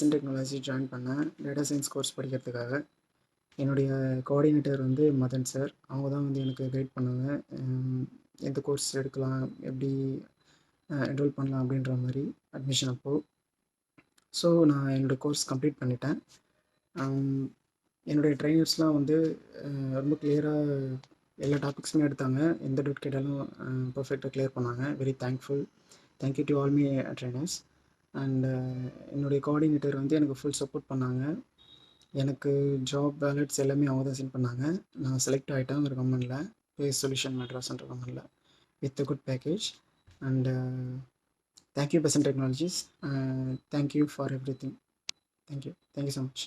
Besant technology join பண்ணேன் data science course படிக்கிறதுக்காக. என்னுடைய கோஆர்டினேட்டர் வந்து மதன் சார். அவங்க தான் வந்து எனக்கு கைட் பண்ணாங்க. எந்த கோர்ஸ் எடுக்கலாம், எப்படி என்ரோல் பண்ணலாம் அப்படின்ற மாதிரி அட்மிஷன் அப்போது. ஸோ நான் என்னோடய கோர்ஸ் கம்ப்ளீட் பண்ணிட்டேன். என்னுடைய ட்ரைனர்ஸ்லாம் வந்து ரொம்ப கிளியராக எல்லா டாபிக்ஸுமே எடுத்தாங்க. எந்த டவுட் கேட்டாலும் பர்ஃபெக்டாக கிளியர் பண்ணாங்க. Very thankful. Thank you to all my trainers. And என்னுடைய கோஆர்டினேட்டர் வந்து எனக்கு ஃபுல் சப்போர்ட் பண்ணாங்க. எனக்கு ஜாப் வேலட்ஸ் எல்லாமே அவங்க தான் சென்ட் பண்ணாங்க. நான் செலக்ட் ஆகிட்டேன் ஒரு கம்பெனியில், பேஸ் சொல்யூஷன் மெட்ராஸ்ன்ற கம்பெனியில், with a good package. And thank you Besant technologies. Thank you for every thing. Thank you so much.